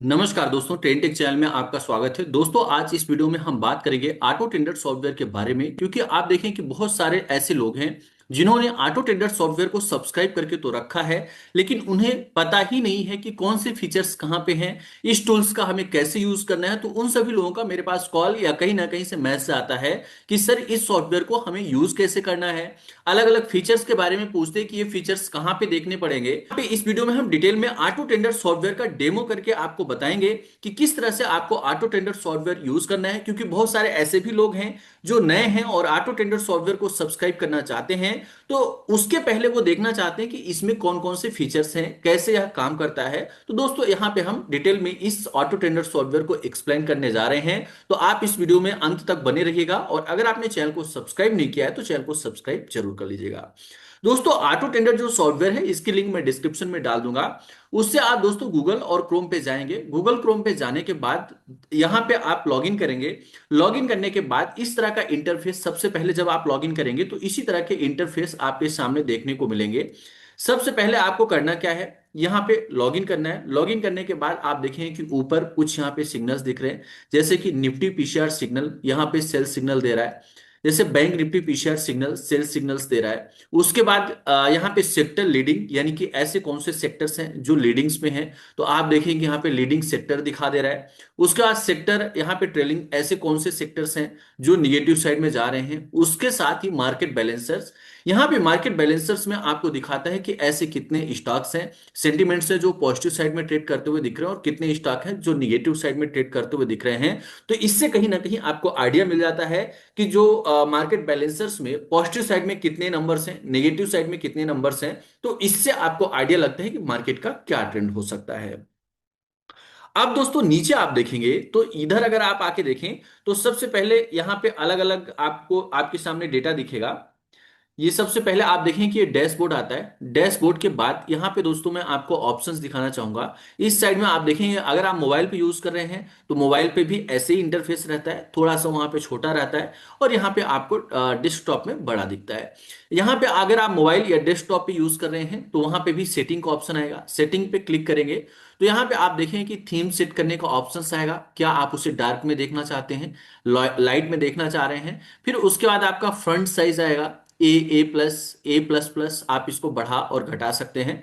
नमस्कार दोस्तों, train take channel में आपका स्वागत है। दोस्तों, आज इस वीडियो में हम बात करेंगे ऑटो टेंडर सॉफ्टवेयर के बारे में, क्योंकि आप देखें कि बहुत सारे ऐसे लोग हैं जिन्होंने ऑटो टेंडर सॉफ्टवेयर को सब्सक्राइब करके तो रखा है, लेकिन उन्हें पता ही नहीं है कि कौन से फीचर्स कहाँ पे हैं, इस टूल्स का हमें कैसे यूज करना है। तो उन सभी लोगों का मेरे पास कॉल या कहीं ना कहीं से मैसेज आता है कि सर, इस सॉफ्टवेयर को हमें यूज कैसे करना है। अलग अलग फीचर्स के बारे में पूछते हैं कि ये फीचर्स कहाँ पे देखने पड़ेंगे। यहाँ पे इस वीडियो में हम डिटेल में ऑटो टेंडर सॉफ्टवेयर का डेमो करके आपको बताएंगे कि किस तरह से आपको ऑटो टेंडर सॉफ्टवेयर यूज करना है, क्योंकि बहुत सारे ऐसे भी लोग हैं जो नए हैं और ऑटो टेंडर सॉफ्टवेयर को सब्सक्राइब करना चाहते हैं। तो उसके पहले वो देखना चाहते हैं कि इसमें कौन कौन से फीचर्स हैं, कैसे यह काम करता है। तो दोस्तों, यहाँ पे हम डिटेल में इस ऑटो टेंडर सॉफ्टवेयर को एक्सप्लेन करने जा रहे हैं। तो आप इस वीडियो में अंत तक बने रहिएगा, और अगर आपने चैनल को सब्सक्राइब नहीं किया है तो चैनल को सब्सक्राइब जरूर कर लीजिएगा। दोस्तों, ऑटो टेंडर जो सॉफ्टवेयर है, इसकी लिंक मैं डिस्क्रिप्शन में डाल दूंगा। उससे आप दोस्तों गूगल और क्रोम पे जाएंगे। गूगल क्रोम पे जाने के बाद यहां पे आप लॉगिन करेंगे। लॉगिन करने के बाद इस तरह का इंटरफेस, सबसे पहले जब आप लॉगिन करेंगे तो इसी तरह के इंटरफेस आपके सामने देखने को मिलेंगे। सबसे पहले आपको करना क्या है, यहाँ पे लॉगिन करना है। लॉगिन करने के बाद आप देखें कि ऊपर कुछ यहाँ पे सिग्नल्स दिख रहे हैं, जैसे कि निफ्टी पीसीआर सिग्नल यहाँ पे सेल सिग्नल दे रहा है। जैसे bank Nifty PCR signal sell signals दे रहा है। उसके बाद यहाँ पे सेक्टर लीडिंग, यानी कि ऐसे कौन से सेक्टर्स हैं जो लीडिंग्स में हैं। तो आप देखेंगे यहाँ पे लीडिंग सेक्टर दिखा दे रहा है। उसके बाद सेक्टर यहाँ पे ट्रेलिंग, ऐसे कौन से सेक्टर्स हैं जो निगेटिव साइड में जा रहे हैं। उसके साथ ही मार्केट बैलेंसर्स, यहाँ पे मार्केट बैलेंसर्स में आपको दिखाता है कि ऐसे कितने स्टॉक्स हैं, सेंटिमेंट्स है जो पॉजिटिव साइड में ट्रेड करते हुए दिख रहे हैं, और कितने स्टॉक हैं जो निगेटिव साइड में ट्रेड करते हुए दिख रहे हैं। तो इससे कहीं ना कहीं आपको आइडिया मिल जाता है कि जो मार्केट बैलेंसर्स में पॉजिटिव साइड में कितने नंबर्स हैं, नेगेटिव साइड में कितने नंबर्स हैं। तो इससे आपको आइडिया लगता है कि मार्केट का क्या ट्रेंड हो सकता है। अब दोस्तों, नीचे आप देखेंगे तो इधर अगर आप आके देखें तो सबसे पहले यहाँ पे अलग अलग आपको आपके सामने डेटा दिखेगा। ये सबसे पहले आप देखें कि ये डैशबोर्ड आता है। डैशबोर्ड के बाद यहाँ पे दोस्तों मैं आपको ऑप्शंस दिखाना चाहूंगा। इस साइड में आप देखेंगे, अगर आप मोबाइल पे यूज कर रहे हैं तो मोबाइल पे भी ऐसे ही इंटरफेस रहता है, थोड़ा सा वहां पे छोटा रहता है, और यहाँ पे आपको डेस्कटॉप में बड़ा दिखता है। यहाँ पे अगर आप मोबाइल या डेस्कटॉप पे यूज कर रहे हैं तो वहां पे भी सेटिंग का ऑप्शन आएगा। सेटिंग पे क्लिक करेंगे तो यहाँ पे आप देखें कि थीम सेट करने का ऑप्शन आएगा। क्या आप उसे डार्क में देखना चाहते हैं, लाइट में देखना चाह रहे हैं। फिर उसके बाद आपका फ्रंट साइज आएगा, ए प्लस प्लस, आप इसको बढ़ा और घटा सकते हैं।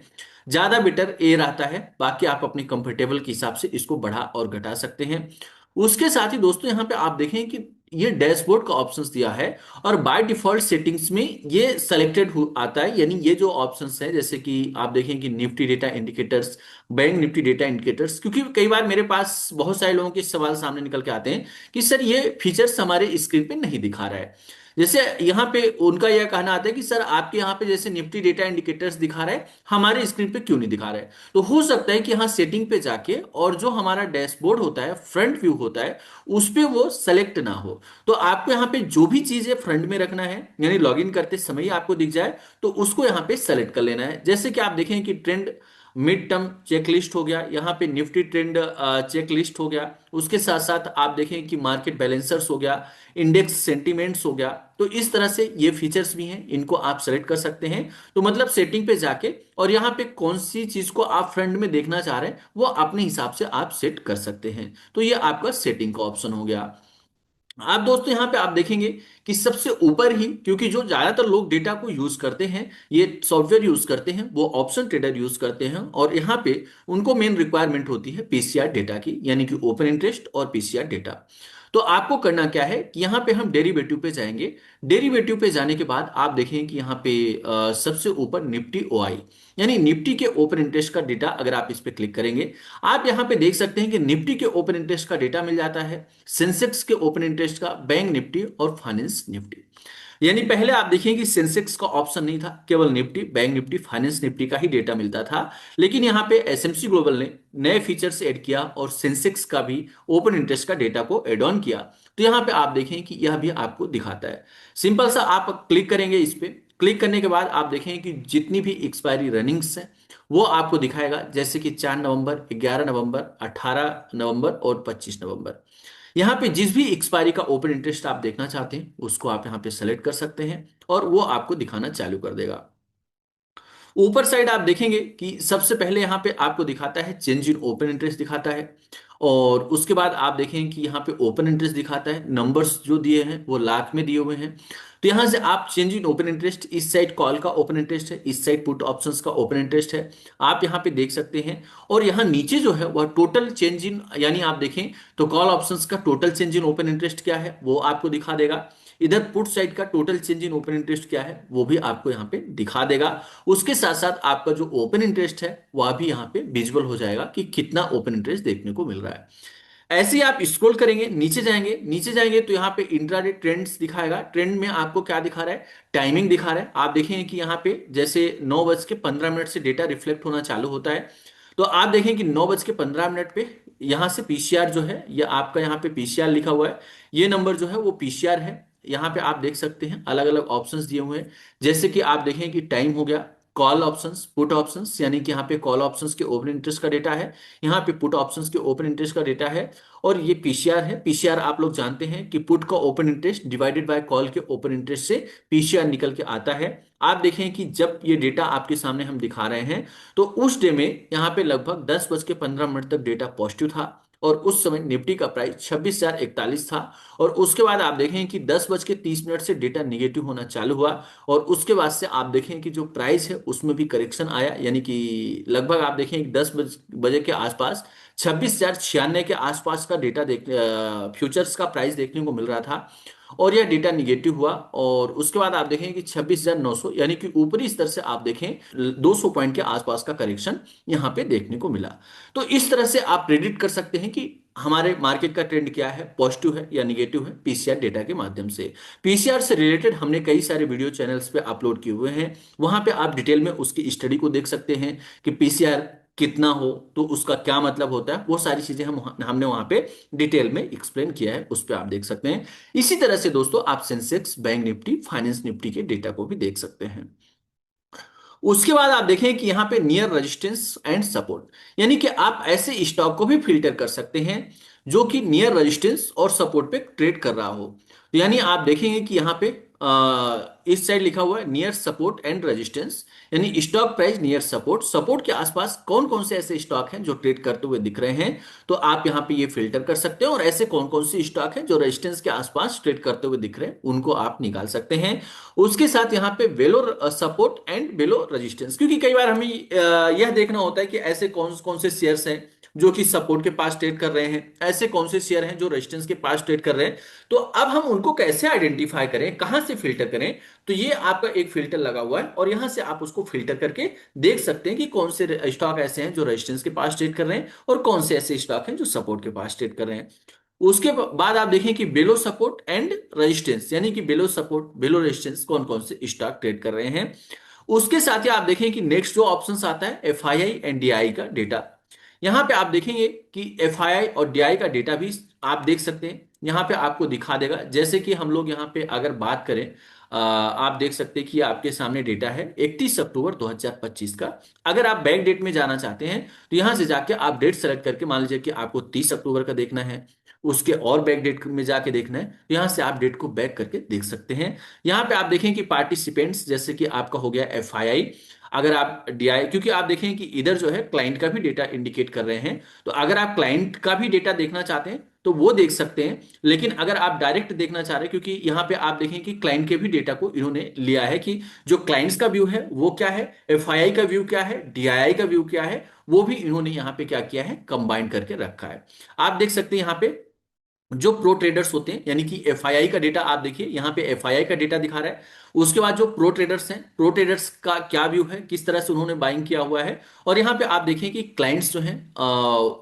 ज्यादा बेटर ए रहता है, बाकी आप अपने कंफर्टेबल के हिसाब से इसको बढ़ा और घटा सकते हैं। उसके साथ ही दोस्तों यहाँ पे आप देखें कि ये डैशबोर्ड का ऑप्शंस दिया है, और बाय डिफॉल्ट सेटिंग्स में ये सेलेक्टेड आता है। यानी ये जो ऑप्शंस है, जैसे कि आप देखें कि Nifty data indicators, bank Nifty data indicators, क्योंकि कई बार मेरे पास बहुत सारे लोगों के सवाल सामने निकल के आते हैं कि सर, ये फीचर्स हमारे स्क्रीन पे नहीं दिखा रहा है। जैसे यहाँ पे उनका यह कहना आता है कि सर, आपके यहाँ पे जैसे निफ्टी डेटा इंडिकेटर्स दिखा रहा है, हमारे स्क्रीन पे क्यों नहीं दिखा रहा है। तो हो सकता है कि यहाँ सेटिंग पे जाके, और जो हमारा डैशबोर्ड होता है, फ्रंट व्यू होता है, उस पे वो सेलेक्ट ना हो। तो आपको यहाँ पे जो भी चीजें फ्रंट में रखना है, यानी लॉगिन करते समय ही आपको दिख जाए, तो उसको यहाँ पे सेलेक्ट कर लेना है। जैसे कि आप देखें कि trend mid term check list हो गया, यहाँ पे निफ्टी ट्रेंड चेक लिस्ट हो गया। उसके साथ साथ आप देखें कि मार्केट बैलेंसर्स हो गया, इंडेक्स सेंटीमेंट्स हो गया। तो इस तरह से ये फीचर्स भी हैं, इनको आप सेलेक्ट कर सकते हैं। तो मतलब सेटिंग पे जाके, और यहाँ पे कौन सी चीज को आप फ्रंट में देखना चाह रहे हैं वो अपने हिसाब से आप सेट कर सकते हैं। तो ये आपका सेटिंग का ऑप्शन हो गया। आप दोस्तों यहाँ पे आप देखेंगे कि सबसे ऊपर ही, क्योंकि जो ज्यादातर लोग डेटा को यूज करते हैं, ये सॉफ्टवेयर यूज करते हैं, वो ऑप्शन ट्रेडर यूज करते हैं, और यहाँ पे उनको मेन रिक्वायरमेंट होती है पीसीआर डेटा की, यानी कि ओपन इंटरेस्ट और पीसीआर डेटा। तो आपको करना क्या है कि यहाँ पे हम डेरिवेटिव पे जाएंगे। डेरिवेटिव पे जाने के बाद आप देखें कि यहाँ पे सबसे ऊपर निफ्टी ओआई, यानी निफ्टी के ओपन इंटरेस्ट का डेटा, अगर आप इस पे क्लिक करेंगे, आप यहाँ पे देख सकते हैं कि निफ्टी के ओपन इंटरेस्ट का डेटा मिल जाता है, सेंसेक्स के ओपन इंटरेस्ट का, बैंक निफ्टी और फाइनेंस निफ्टी। यानी पहले आप देखिए कि सेंसेक्स का ऑप्शन नहीं था, केवल Nifty, bank Nifty, finance Nifty का ही डेटा मिलता था। लेकिन यहाँ पे एसएमसी ग्लोबल ने नए फीचर्स ऐड किया और सेंसेक्स का भी ओपन इंटरेस्ट का डेटा को एड ऑन किया। तो यहाँ पे आप देखें कि यह भी आपको दिखाता है। सिंपल सा आप क्लिक करेंगे इस पे। क्लिक करने के बाद आप देखें कि जितनी भी एक्सपायरी रनिंग्स है वो आपको दिखाएगा, जैसे कि 4 नवंबर, 11 नवंबर, 18 नवंबर और 25 नवंबर। यहाँ पे जिस भी एक्सपायरी का ओपन इंटरेस्ट आप देखना चाहते हैं उसको आप यहाँ पे सेलेक्ट कर सकते हैं, और वो आपको दिखाना चालू कर देगा। ऊपर साइड आप देखेंगे कि सबसे पहले यहाँ पे आपको दिखाता है चेंज इन ओपन इंटरेस्ट दिखाता है, और उसके बाद आप देखें कि यहाँ पे ओपन इंटरेस्ट दिखाता है, नंबर्स जो दिए हैं वो लाख में दिए हुए हैं। तो यहाँ से आप चेंज इन ओपन इंटरेस्ट, इस साइड कॉल का ओपन इंटरेस्ट है, इस साइड पुट ऑप्शंस का ओपन इंटरेस्ट है, आप यहाँ पे देख सकते हैं। और यहाँ नीचे जो है वह टोटल चेंज इन, यानी आप देखें तो कॉल ऑप्शंस का total change in open interest क्या है वो आपको दिखा देगा। इधर पुट साइड का total change in open interest क्या है वो भी आपको यहाँ पे दिखा देगा। उसके साथ साथ आपका जो ओपन इंटरेस्ट है वह भी यहाँ पे विजुअल हो जाएगा कि कितना ओपन इंटरेस्ट देखने को मिल रहा है। ऐसे ही आप स्क्रॉल करेंगे, नीचे जाएंगे तो यहाँ पे इंट्राडे ट्रेंड्स दिखाएगा। ट्रेंड में आपको क्या दिखा रहा है, टाइमिंग दिखा रहा है। आप देखेंगे कि यहाँ पे जैसे 9:15 से डेटा रिफ्लेक्ट होना चालू होता है, तो आप देखें कि 9:15 पे यहाँ से पीसीआर जो है, ये आपका यहाँ पे पीसीआर लिखा हुआ है, ये नंबर जो है वो पीसीआर है। यहाँ पे आप देख सकते हैं अलग अलग ऑप्शंस दिए हुए हैं, जैसे कि आप देखें कि टाइम हो गया, कॉल ऑप्शंस, पुट ऑप्शंस, यानी कि यहाँ पे कॉल ऑप्शंस के ओपन इंटरेस्ट का डेटा है, यहाँ पे पुट ऑप्शंस के ओपन इंटरेस्ट का डेटा है, और ये पीसीआर है। पीसीआर आप लोग जानते हैं कि पुट का open interest divided by call के ओपन इंटरेस्ट से पीसीआर निकल के आता है। आप देखें कि जब ये डेटा आपके सामने हम दिखा रहे हैं तो उस डे में यहाँ पे लगभग 10:15 तक डेटा पॉजिटिव था, और उस समय निफ्टी का प्राइस 26,041 था। और उसके बाद आप देखें कि 10:30 से डेटा निगेटिव होना चालू हुआ, और उसके बाद से आप देखें कि जो प्राइस है उसमें भी करेक्शन आया, यानी कि लगभग आप देखें कि 10 बजे के आसपास 26,096 के आसपास का डेटा देख फ्यूचर्स का प्राइस देखने को मिल रहा था, और यह डेटा निगेटिव हुआ। और उसके बाद आप देखें कि 26,900, यानी कि ऊपरी स्तर से आप देखें 200 पॉइंट के आसपास का करेक्शन यहाँ पे देखने को मिला। तो इस तरह से आप प्रेडिक्ट कर सकते हैं कि हमारे मार्केट का ट्रेंड क्या है, पॉजिटिव है या निगेटिव है, पीसीआर डेटा के माध्यम से। पीसीआर से रिलेटेड हमने कई सारे वीडियो चैनल्स पे अपलोड किए हुए हैं, वहां पे आप डिटेल में उसकी स्टडी को देख सकते हैं कि पीसीआर कितना हो तो उसका क्या मतलब होता है, वो सारी चीजें हमने वहां पे डिटेल में एक्सप्लेन किया है, उस पर आप देख सकते हैं। इसी तरह से दोस्तों आप Sensex, bank Nifty, finance Nifty के डेटा को भी देख सकते हैं। उसके बाद आप देखें कि यहाँ पे नियर रेजिस्टेंस एंड सपोर्ट, यानी कि आप ऐसे स्टॉक को भी फिल्टर कर सकते हैं जो कि नियर रेजिस्टेंस और सपोर्ट पे ट्रेड कर रहा हो। तो यानी आप देखेंगे कि यहाँ पे इस साइड लिखा हुआ है नियर सपोर्ट एंड रेजिस्टेंस, यानी stock price near support, support के आसपास कौन कौन से ऐसे स्टॉक हैं जो ट्रेड करते हुए दिख रहे हैं, तो आप यहाँ पे ये फिल्टर कर सकते हैं, और ऐसे कौन कौन से स्टॉक हैं जो रेजिस्टेंस के आसपास ट्रेड करते हुए दिख रहे हैं उनको आप निकाल सकते हैं। उसके साथ यहाँ पे बेलो सपोर्ट एंड बेलो रेजिस्टेंस, क्योंकि कई बार हमें यह देखना होता है कि ऐसे कौन कौन से शेयर्स हैं जो कि सपोर्ट के पास ट्रेड कर रहे हैं, ऐसे कौन से शेयर हैं जो रेजिस्टेंस के पास ट्रेड कर रहे हैं। तो अब हम उनको कैसे आइडेंटिफाई करें, कहां से फिल्टर करें, तो ये आपका एक फिल्टर लगा हुआ है, और यहां से आप उसको फिल्टर करके देख सकते हैं कि कौन से स्टॉक ऐसे हैं जो रेजिस्टेंस के पास ट्रेड कर रहे हैं और कौन से ऐसे स्टॉक हैं जो सपोर्ट के पास ट्रेड कर रहे हैं। उसके बाद आप देखें कि बिलो सपोर्ट एंड रेजिस्टेंस, यानी कि बिलो सपोर्ट बिलो रेजिस्टेंस कौन कौन से स्टॉक ट्रेड कर रहे हैं। उसके साथ ही आप देखें कि नेक्स्ट जो ऑप्शन आता है एफआईआई एंड डीआई का डेटा, यहां पे आप देखेंगे कि एफआईआई और डीआई का डेटा भी आप देख सकते हैं, यहां पे आपको दिखा देगा। जैसे कि हम लोग यहां पे अगर बात करें, आप देख सकते हैं कि आपके सामने डेटा है 31 अक्टूबर 2025 का। अगर आप बैक डेट में जाना चाहते हैं तो यहां से जाके आप डेट सेलेक्ट करके, मान लीजिए कि आपको 30 अक्टूबर का देखना है, उसके और बैक डेट में जाके देखना है, तो यहां से आप डेट को बैक करके देख सकते हैं। यहां पे आप देखें कि पार्टिसिपेंट्स, जैसे कि आपका हो गया एफआईआई, अगर आप डीआई, क्योंकि आप देखें कि इधर जो है क्लाइंट का भी डेटा इंडिकेट कर रहे हैं, तो अगर आप क्लाइंट का भी डेटा देखना चाहते हैं तो वो देख सकते हैं। लेकिन अगर आप डायरेक्ट देखना चाह रहे हैं, क्योंकि यहां पे आप देखें कि क्लाइंट के भी डेटा को इन्होंने लिया है कि जो क्लाइंट्स का व्यू है वो क्या है, एफआईआई का व्यू क्या है, डीआई का व्यू क्या है, वो भी इन्होंने यहां पे क्या किया है, कंबाइन करके रखा है। आप देख सकते हैं यहां पे जो प्रो ट्रेडर्स होते हैं, यानी कि एफआईआई का डेटा आप देखिए, यहां पे एफआईआई का डेटा दिखा रहा है। उसके बाद जो प्रो ट्रेडर्स हैं, प्रो ट्रेडर्स का क्या व्यू है, किस तरह से उन्होंने बाइंग किया हुआ है। और यहाँ पे आप देखें कि क्लाइंट्स जो हैं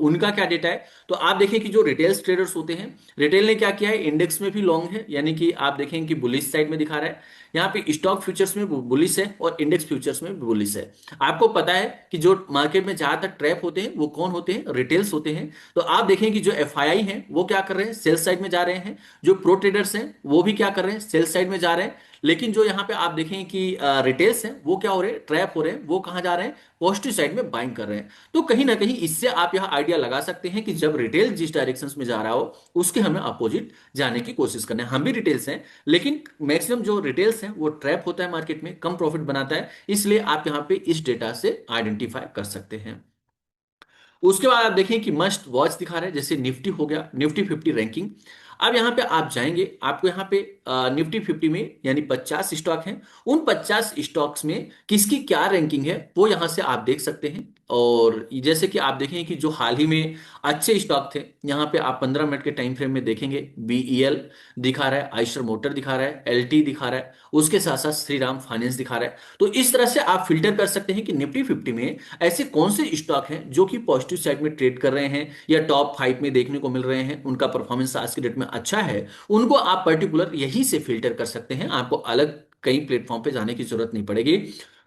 उनका क्या डेटा है। तो आप देखें कि जो रिटेल्स ट्रेडर्स होते हैं, रिटेल ने क्या किया है, इंडेक्स में भी लॉन्ग है, यानी कि आप देखें कि बुलिश साइड में दिखा रहा है। यहाँ पे स्टॉक फ्यूचर्स में बुलिश है और इंडेक्स फ्यूचर्स में भी बुलिश है। आपको पता है कि जो मार्केट में ज्यादातर ट्रैप होते हैं वो कौन होते हैं, रिटेल्स होते हैं। तो आप देखें कि जो एफआईआई हैं वो क्या कर रहे हैं, सेल साइड में जा रहे हैं। जो प्रो ट्रेडर्स हैं वो भी क्या कर रहे हैं, सेल साइड में जा रहे हैं। लेकिन जो यहाँ पे आप देखें कि रिटेल्स हैं वो क्या हो रहे हैं, ट्रैप हो रहे हैं, वो कहाँ जा रहे हैं, पॉजिटिव साइड में बाइंग कर रहे हैं। तो कहीं ना कहीं इससे आप यह आइडिया लगा सकते हैं कि जब रिटेल जिस डायरेक्शन में जा रहा हो उसके हमें अपोजिट जाने की कोशिश करना है। हम भी रिटेल्स हैं, लेकिन मैक्सिमम जो रिटेल्स हैं वो ट्रैप होता है मार्केट में, कम प्रॉफिट बनाता है, इसलिए आप यहाँ पे इस डेटा से आइडेंटिफाई कर सकते हैं। उसके बाद आप देखें कि मस्ट वॉच दिखा रहा है, जैसे निफ्टी हो गया, निफ्टी 50 रैंकिंग। अब यहाँ पे आप जाएंगे, आपको यहाँ पे निफ्टी 50 में यानी 50 स्टॉक हैं, उन 50 स्टॉक्स में किसकी क्या रैंकिंग है वो यहाँ से आप देख सकते हैं। और जैसे कि आप देखें कि जो हाल ही में अच्छे स्टॉक थे, यहाँ पे आप 15 मिनट के टाइम फ्रेम में देखेंगे, बीईएल दिखा रहा है, आइशर मोटर दिखा रहा है, एलटी दिखा रहा है, उसके साथ साथ श्रीराम फाइनेंस दिखा रहा है। तो इस तरह से आप फिल्टर कर सकते हैं कि निफ्टी 50 में ऐसे कौन से स्टॉक हैं जो कि पॉजिटिव साइड में ट्रेड कर रहे हैं या टॉप 5 में देखने को मिल रहे हैं, उनका परफॉर्मेंस आज की डेट में अच्छा है, उनको आप पर्टिकुलर यही से फिल्टर कर सकते हैं, आपको अलग कई प्लेटफॉर्म पे जाने की जरूरत नहीं पड़ेगी।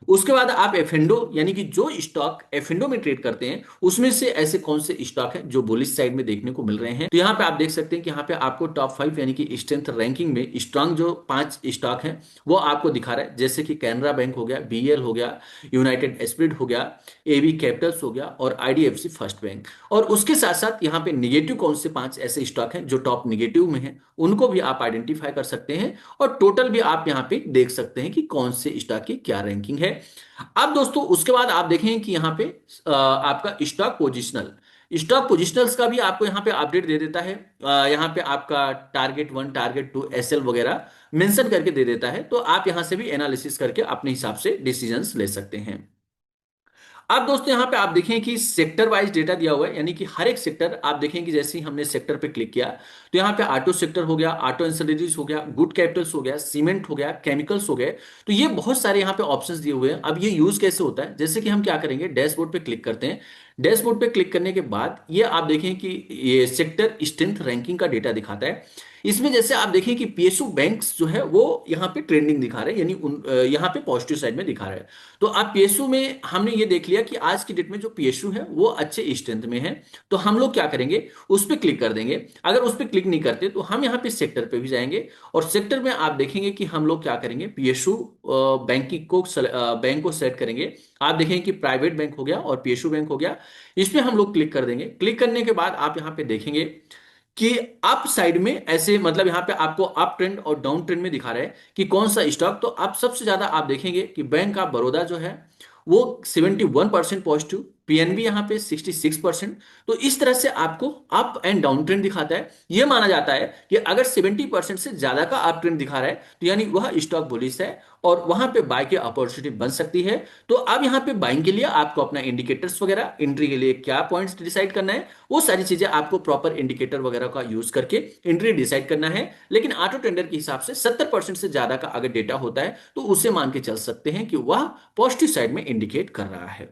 उसके बाद आप एफेंडो यानी कि जो स्टॉक एफेंडो में ट्रेड करते हैं उसमें से ऐसे कौन से स्टॉक हैं जो बुलिश साइड में देखने को मिल रहे हैं। तो यहाँ पे आप देख सकते हैं कि यहाँ पे आपको टॉप 5 यानी कि स्ट्रेंथ रैंकिंग में स्ट्रांग जो 5 स्टॉक हैं वो आपको दिखा रहा है, जैसे कि कैनरा बैंक हो गया, बीएल हो गया, यूनाइटेड एस्पिरिट हो गया, एबी कैपिटल्स हो गया और आईडीएफसी फर्स्ट बैंक। और उसके साथ साथ यहाँ पे निगेटिव कौन से 5 ऐसे स्टॉक हैं जो टॉप निगेटिव में हैं, उनको भी आप आइडेंटिफाई कर सकते हैं। और टोटल भी आप यहाँ पे देख सकते हैं कि कौन से स्टॉक की क्या रैंकिंग है। अब दोस्तों उसके बाद आप देखें कि यहाँ पे आपका स्टॉक पोजिशनल्स का भी आपको यहाँ पे अपडेट दे देता है। यहाँ पे आपका टारगेट 1, टारगेट 2, एसएल वगैरह मेंशन करके दे देता है, तो आप यहाँ से भी एनालिसिस करके अपने हिसाब से डिसीजंस ले सकते हैं। अब दोस्तों यहाँ पे आप देखें कि सेक्टर वाइज डेटा दिया हुआ है, यानी कि हर एक सेक्टर आप देखें कि जैसे ही हमने सेक्टर पे क्लिक किया तो यहाँ पे ऑटो सेक्टर हो गया, ऑटो एंसिलरीज हो गया, गुड कैपिटल्स हो गया, सीमेंट हो गया, केमिकल्स हो गए। तो ये बहुत सारे यहाँ पे ऑप्शंस दिए हुए हैं। अब ये यूज कैसे होता है, जैसे कि हम क्या करेंगे, डैशबोर्ड पे क्लिक करते हैं। डैशबोर्ड पे क्लिक करने के बाद ये आप देखें कि ये सेक्टर स्ट्रेंथ रैंकिंग का डेटा दिखाता है। इसमें जैसे आप देखें कि पीएसयू बैंक्स जो है वो यहाँ पे ट्रेंडिंग दिखा रहे हैं, यानी यहाँ पे पॉजिटिव साइड में दिखा रहे हैं। तो आप पीएसयू में हमने ये देख लिया कि आज की डेट में जो पीएसयू है वो अच्छे स्ट्रेंथ में है। तो हम लोग क्या करेंगे, उस पर क्लिक कर देंगे। अगर उस पर क्लिक नहीं करते तो हम यहाँ पे सेक्टर पे भी जाएंगे और सेक्टर में आप देखेंगे कि हम लोग क्या करेंगे, पीएसयू बैंकिंग को बैंक को सेलेक्ट करेंगे। आप देखेंगे कि प्राइवेट बैंक हो गया और पीएसयू बैंक हो गया, इसमें हम लोग क्लिक कर देंगे। क्लिक करने के बाद आप यहाँ पे देखेंगे कि अप साइड में ऐसे, मतलब यहाँ पे आपको अप ट्रेंड और डाउन ट्रेंड में दिखा रहा है कि कौन सा स्टॉक। तो आप सबसे ज्यादा आप देखेंगे कि बैंक ऑफ बड़ौदा जो है वो 71% पॉजिटिव, पीएनबी यहाँ पे 66%। तो इस तरह से आपको अप एंड डाउन ट्रेंड दिखाता है। यह माना जाता है कि अगर 70% से ज्यादा का अप ट्रेंड दिखा रहा है तो यानी वह स्टॉक बुलिश है और वहां पे बाय की अपॉर्चुनिटी बन सकती है। तो अब यहाँ पे बाइंग के लिए आपको अपना इंडिकेटर्स वगैरह, एंट्री के लिए क्या पॉइंट्स डिसाइड करना है, वो सारी चीजें आपको प्रॉपर इंडिकेटर वगैरह का यूज करके एंट्री डिसाइड करना है। लेकिन ऑटो टेंडर के हिसाब से 70% से ज्यादा का अगर डेटा होता है तो उसे मान के चल सकते हैं कि वह पॉजिटिव साइड में इंडिकेट कर रहा है।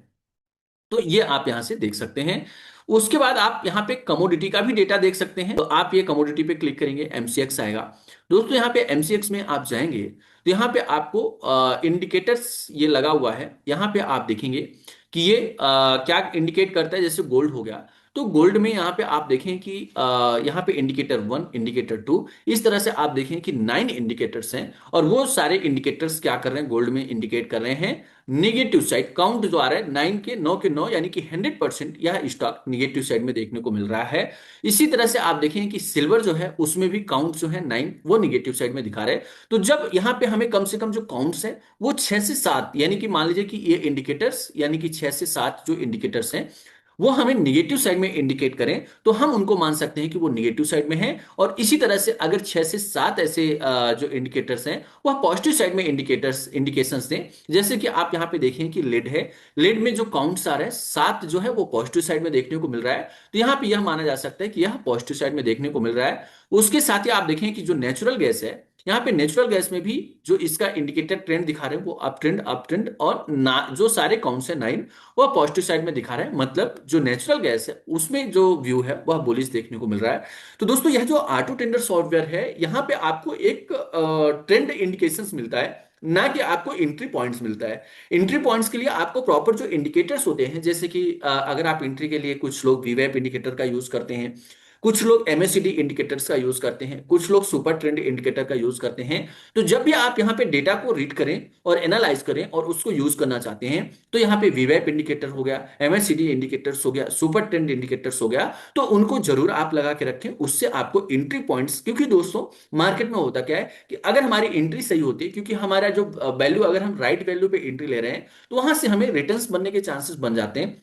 तो ये आप यहां से देख सकते हैं। उसके बाद आप यहाँ पे कमोडिटी का भी डेटा देख सकते हैं। तो आप ये कमोडिटी पे क्लिक करेंगे, एमसीएक्स आएगा। दोस्तों यहाँ पे एमसीएक्स में आप जाएंगे तो यहाँ पे आपको इंडिकेटर्स ये लगा हुआ है। यहाँ पे आप देखेंगे कि ये क्या इंडिकेट करता है, जैसे गोल्ड हो गया। तो गोल्ड में यहाँ पे आप देखें कि यहाँ पे इंडिकेटर 1, इंडिकेटर 2, इस तरह से आप देखें कि 9 इंडिकेटर्स हैं और वो सारे इंडिकेटर्स क्या कर रहे हैं, गोल्ड में इंडिकेट कर रहे हैं निगेटिव साइड। काउंट जो आ रहा है 9 के 9 के 9, यानी कि 100% यह स्टॉक निगेटिव साइड में देखने को मिल रहा है। इसी तरह से आप देखें कि सिल्वर जो है उसमें भी काउंट जो है 9 वो निगेटिव साइड में दिखा रहे हैं। तो जब यहाँ पे हमें कम से कम जो काउंट्स है वो 6 से 7, यानी कि मान लीजिए कि ये इंडिकेटर्स यानी कि 6 से 7 जो इंडिकेटर्स हैं वो हमें निगेटिव साइड में इंडिकेट करें तो हम उनको मान सकते हैं कि वो निगेटिव साइड में है। और इसी तरह से अगर 6 से 7 ऐसे जो इंडिकेटर्स हैं वह पॉजिटिव साइड में इंडिकेशंस दें। जैसे कि आप यहाँ पे देखें कि लेड है, लेड में जो काउंट्स आ रहे हैं 7 जो है वो पॉजिटिव साइड में देखने को मिल रहा है। तो यहाँ पे यह माना जा सकता है कि यह पॉजिटिव साइड में देखने को मिल रहा है। उसके साथ ही आप देखें कि जो नेचुरल गैस है, यहाँ पे नेचुरल गैस में भी जो इसका इंडिकेटर ट्रेंड दिखा रहे हैं वो अप ट्रेंड और जो सारे काउंट्स है 9 वह पॉजिटिव साइड में दिखा रहा है। मतलब जो नेचुरल गैस है उसमें जो व्यू है वह बुलिश देखने को मिल रहा है। तो दोस्तों यह जो ऑटो टेंडर सॉफ्टवेयर है यहाँ पे आपको एक ट्रेंड इंडिकेशंस मिलता है, ना कि आपको एंट्री पॉइंट्स मिलता है। एंट्री पॉइंट्स के लिए आपको प्रॉपर जो इंडिकेटर्स होते हैं, जैसे कि अगर आप एंट्री के लिए कुछ लोग वीवेप इंडिकेटर का यूज करते हैं, कुछ लोग एमएसीडी इंडिकेटर्स का यूज करते हैं, कुछ लोग सुपर ट्रेंड इंडिकेटर का यूज करते हैं। तो जब भी आप यहाँ पे डेटा को रीड करें और एनालाइज करें और उसको यूज करना चाहते हैं, तो यहाँ पे वीवैप इंडिकेटर हो गया, एमएसीडी इंडिकेटर्स हो गया, सुपर ट्रेंड इंडिकेटर्स हो गया, तो उनको जरूर आप लगा के रखें। उससे आपको एंट्री पॉइंट्स, क्योंकि दोस्तों मार्केट में होता क्या है कि अगर हमारी एंट्री सही होती है, क्योंकि हमारा जो वैल्यू, अगर हम राइट वैल्यू पे एंट्री ले रहे हैं, तो वहां से हमें रिटर्न्स बनने के चांसेस बन जाते हैं।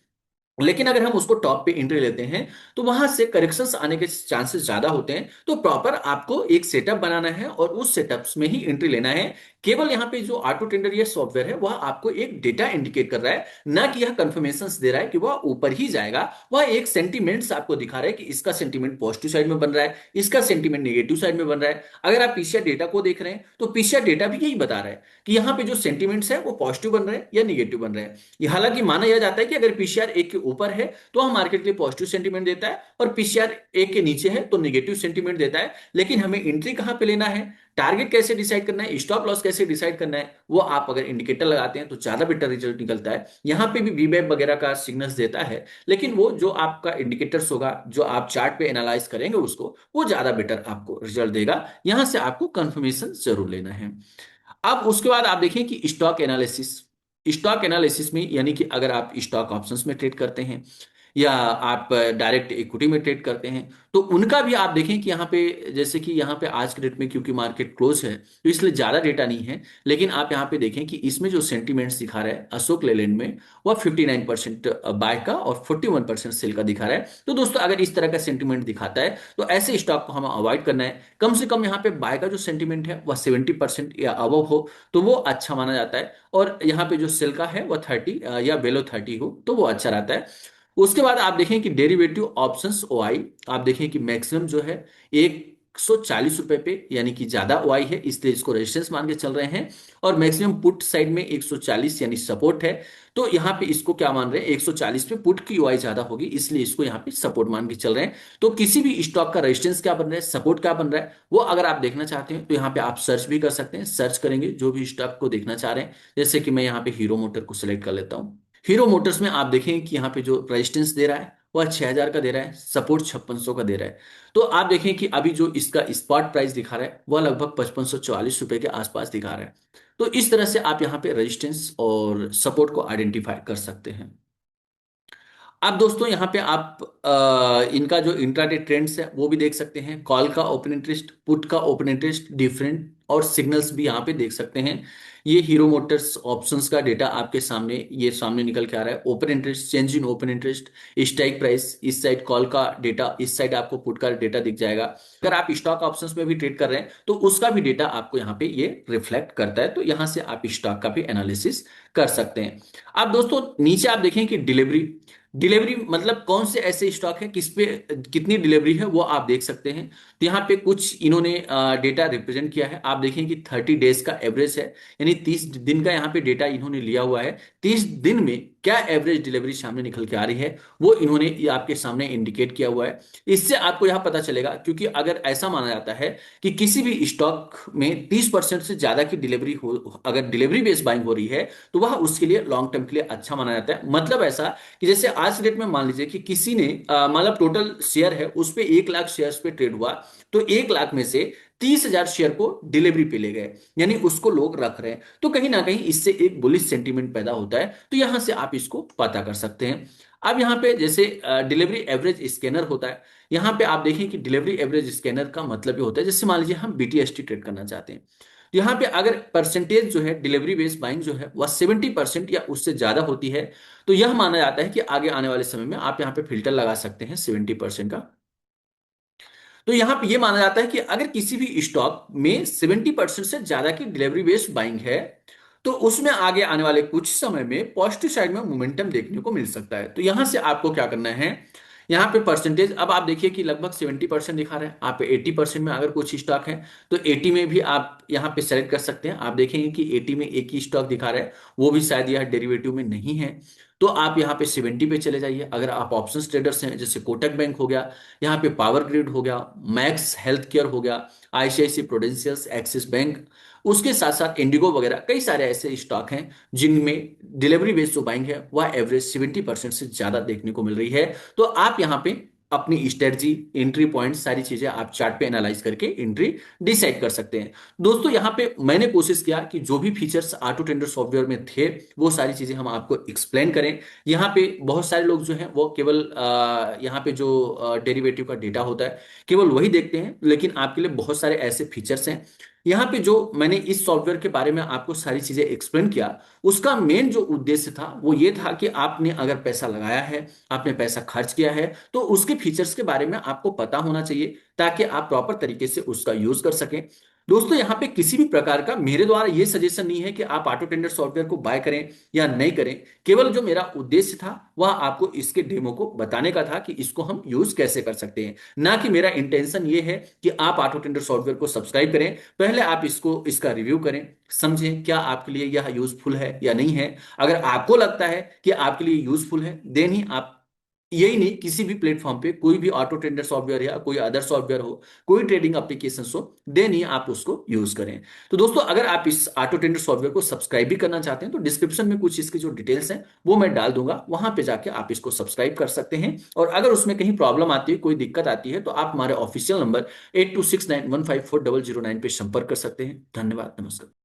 लेकिन अगर हम उसको टॉप पे एंट्री लेते हैं, तो वहां से करेक्शंस आने के चांसेस ज्यादा होते हैं। तो प्रॉपर आपको एक सेटअप बनाना है और उस सेटअप्स में ही एंट्री लेना है। केवल यहाँ पे जो ऑटो टेंडर ये सॉफ्टवेयर है, वह आपको एक डेटा इंडिकेट कर रहा है, ना कि यह कंफर्मेशंस दे रहा है कि वह ऊपर ही जाएगा। वह एक सेंटीमेंट्स आपको दिखा रहा है कि इसका सेंटीमेंट पॉजिटिव साइड में बन रहा है, इसका सेंटीमेंट नेगेटिव साइड में बन रहा है। अगर आप पीसीआर डेटा को देख रहे हैं, तो पीसीआर डेटा भी यही बता रहा है कि यहाँ पे जो सेंटीमेंट्स है वो पॉजिटिव बन रहे हैं या निगेटिव बन रहे हैं। ये हालांकि माना यह जाता है कि अगर पीसीआर एक के ऊपर है तो हम मार्केट के लिए पॉजिटिव सेंटीमेंट देता है, और पीसीआर एक के नीचे है तो नेगेटिव सेंटीमेंट देता है। लेकिन हमें एंट्री कहां पे लेना है, टारगेट कैसे डिसाइड करना है, स्टॉप लॉस कैसे डिसाइड करना है, वो आप अगर इंडिकेटर लगाते हैं तो ज्यादा बेटर रिजल्ट निकलता है। यहां पे भी वीवेब वगैरह का सिग्नल्स देता है, लेकिन वो जो आपका इंडिकेटर्स होगा, जो आप चार्ट पे एनालाइज करेंगे उसको, वो ज्यादा बेटर आपको रिजल्ट देगा। यहां से आपको कंफर्मेशन जरूर लेना है। अब उसके बाद आप देखें कि स्टॉक एनालिसिस। स्टॉक एनालिसिस में यानी कि अगर आप स्टॉक ऑप्शंस में ट्रेड करते हैं या आप डायरेक्ट इक्विटी में ट्रेड करते हैं, तो उनका भी आप देखें कि यहाँ पे, जैसे कि यहाँ पे आज के डेट में क्योंकि मार्केट क्लोज है तो इसलिए ज्यादा डेटा नहीं है, लेकिन आप यहाँ पे देखें कि इसमें जो सेंटीमेंट्स दिखा रहा है अशोक लेलैंड में, वह 59% बाय का और 41% सेल का दिखा रहा है। तो दोस्तों अगर इस तरह का सेंटीमेंट दिखाता है तो ऐसे स्टॉक को हमें अवॉइड करना है। कम से कम यहाँ पे बाय का जो सेंटीमेंट है वह 70% या अबव हो तो वो अच्छा माना जाता है, और यहाँ पे जो सेल का है वह 30 या बेलो 30 हो तो वो अच्छा रहता है। उसके बाद आप देखें कि डेरिवेटिव ऑप्शंस ओआई, आप देखें कि मैक्सिमम जो है 140 रुपए पे, यानी कि ज्यादा ओआई है इसलिए इसको रेजिस्टेंस मान के चल रहे हैं। और मैक्सिमम पुट साइड में 140 यानी सपोर्ट है, तो यहाँ पे इसको क्या मान रहे हैं, 140 पे पुट की ओआई ज्यादा होगी इसलिए इसको यहाँ पे सपोर्ट मान के चल रहे हैं। तो किसी भी स्टॉक का रेजिस्टेंस क्या बन रहा है, सपोर्ट क्या बन रहा है, वो अगर आप देखना चाहते हैं तो यहाँ पे आप सर्च भी कर सकते हैं। सर्च करेंगे जो भी स्टॉक को देखना चाह रहे हैं, जैसे कि मैं यहाँ पे हीरो मोटर को सिलेक्ट कर लेता हूँ। हीरो मोटर्स में आप देखें कि यहाँ पे जो रेजिस्टेंस दे रहा है वह 6000 का दे रहा है, सपोर्ट 5600 का दे रहा है। तो आप देखें कि अभी जो इसका स्पॉट प्राइस दिखा रहा है वह लगभग 5544 रुपए के आसपास दिखा रहा है। तो इस तरह से आप यहाँ पे रेजिस्टेंस और सपोर्ट को आइडेंटिफाई कर सकते हैं। अब दोस्तों यहाँ पे आप इनका जो इंट्राडे ट्रेंड्स है वो भी देख सकते हैं। कॉल का ओपन इंटरेस्ट, पुट का ओपन इंटरेस्ट, डिफरेंट और सिग्नल्स भी यहाँ पे देख सकते हैं। ये हीरो मोटर्स ऑप्शंस का डेटा आपके सामने, ये सामने निकल के आ रहा है। Open interest, change in open interest, strike price, इस साइड कॉल का डेटा, इस साइड आपको पुट का डेटा दिख जाएगा। अगर आप स्टॉक ऑप्शंस में भी ट्रेड कर रहे हैं तो उसका भी डेटा आपको यहाँ पे ये रिफ्लेक्ट करता है, तो यहाँ से आप स्टॉक का भी एनालिसिस कर सकते हैं। अब दोस्तों नीचे आप देखें कि डिलीवरी, डिलीवरी मतलब कौन से ऐसे स्टॉक है किस पे कितनी डिलीवरी है वो आप देख सकते हैं। तो यहाँ पे कुछ इन्होंने डेटा रिप्रेजेंट किया है। आप देखें कि 30 डेज का एवरेज है, यानी 30 दिन का यहाँ पे डेटा इन्होंने लिया हुआ है। 30 दिन में क्या एवरेज डिलीवरी सामने निकल के आ रही है वो इन्होंने ये आपके सामने इंडिकेट किया हुआ है। इससे आपको यह पता चलेगा, क्योंकि अगर ऐसा माना जाता है कि किसी भी स्टॉक में 30% से ज्यादा की डिलीवरी हो, अगर डिलीवरी बेस्ड बाइंग हो रही है तो वह उसके लिए लॉन्ग टर्म के लिए अच्छा माना जाता है। मतलब ऐसा कि जैसे आज के डेट में मान लीजिए कि किसी ने मतलब टोटल शेयर है उस पे 1 लाख शेयर्स पे ट्रेड हुआ, तो 1 लाख में से 30,000 शेयर को डिलीवरी पे ले गए, यानी उसको लोग रख रहे हैं। तो कहीं ना कहीं इससे एक बुलिश सेंटीमेंट पैदा होता है, तो यहां से आप इसको पता कर सकते हैं। अब यहाँ पे जैसे डिलीवरी एवरेज स्कैनर होता है, यहाँ पे आप देखें कि डिलीवरी एवरेज स्कैनर का मतलब ये होता है, जैसे मान लीजिए हम बीटीएसटी ट्रेड करना चाहते हैं, तो यहाँ पे अगर परसेंटेज जो है डिलीवरी बेस्ड बाइंग जो है वह 70% या उससे ज्यादा होती है, तो यह माना जाता है कि आगे आने वाले समय में आप यहाँ पे फिल्टर लगा सकते हैं 70% का। तो यहां पे ये माना जाता है कि अगर किसी भी स्टॉक में 70% से ज्यादा की डिलीवरी बेस्ड बाइंग है, तो उसमें आगे आने वाले कुछ समय में पॉजिटिव साइड में मोमेंटम देखने को मिल सकता है। तो यहां से आपको क्या करना है, यहाँ पे परसेंटेज, अब आप देखिए कि लगभग 70% दिखा रहा है। आप 80% में अगर कुछ स्टॉक है तो 80 में भी आप यहाँ पे सेलेक्ट कर सकते हैं। आप देखेंगे कि 80 में एक ही स्टॉक दिखा रहा है, वो भी शायद यह डेरिवेटिव में नहीं है, तो आप यहाँ पे 70 पे चले जाइए। अगर आप ऑप्शंस ट्रेडर्स हैं, जैसे कोटक बैंक हो गया, यहाँ पे पावर ग्रिड हो गया, मैक्स हेल्थ केयर हो गया, आईसीआईसी प्रूडेंशियल्स, एक्सिस बैंक, उसके साथ साथ इंडिगो वगैरह, कई सारे ऐसे स्टॉक हैं जिनमें डिलीवरी बेस्ड जो बाइंग है वह एवरेज 70% से ज्यादा देखने को मिल रही है। तो आप यहाँ पे अपनी स्ट्रेटजी, एंट्री पॉइंट, सारी चीजें आप चार्ट पे एनालाइज करके एंट्री डिसाइड कर सकते हैं। दोस्तों यहाँ पे मैंने कोशिश किया कि जो भी फीचर्स ऑटो टेंडर सॉफ्टवेयर में थे वो सारी चीजें हम आपको एक्सप्लेन करें। यहाँ पे बहुत सारे लोग जो हैं वो केवल यहाँ पे जो डेरिवेटिव का डेटा होता है केवल वही देखते हैं, लेकिन आपके लिए बहुत सारे ऐसे फीचर्स हैं। यहाँ पे जो मैंने इस सॉफ्टवेयर के बारे में आपको सारी चीजें एक्सप्लेन किया, उसका मेन जो उद्देश्य था वो ये था कि आपने अगर पैसा लगाया है, आपने पैसा खर्च किया है, तो उसके फीचर्स के बारे में आपको पता होना चाहिए ताकि आप प्रॉपर तरीके से उसका यूज कर सकें। दोस्तों यहाँ पे किसी भी प्रकार का मेरे द्वारा ये सजेशन नहीं है कि आप ऑटो टेंडर सॉफ्टवेयर को बाय करें या नहीं करें। केवल जो मेरा उद्देश्य था वह आपको इसके डेमो को बताने का था कि इसको हम यूज कैसे कर सकते हैं, ना कि मेरा इंटेंशन ये है कि आप ऑटो टेंडर सॉफ्टवेयर को सब्सक्राइब करें। पहले आप इसको इसका रिव्यू करें, समझें क्या आपके लिए यह यूजफुल है या नहीं है। अगर आपको लगता है कि आपके लिए यूजफुल है, देन ही आप, यही नहीं किसी भी प्लेटफॉर्म पे कोई भी ऑटो टेंडर सॉफ्टवेयर या कोई अदर सॉफ्टवेयर हो, कोई ट्रेडिंग एप्लीकेशन हो, देन ही आप उसको यूज करें। तो दोस्तों अगर आप इस ऑटो टेंडर सॉफ्टवेयर को सब्सक्राइब भी करना चाहते हैं तो डिस्क्रिप्शन में कुछ इसकी जो डिटेल्स हैं वो मैं डाल दूंगा, वहां पे जाके आप इसको सब्सक्राइब कर सकते हैं। और अगर उसमें कहीं प्रॉब्लम आती है, कोई दिक्कत आती है, तो आप हमारे ऑफिशियल नंबर 8269154009 पे संपर्क कर सकते हैं। धन्यवाद, नमस्कार।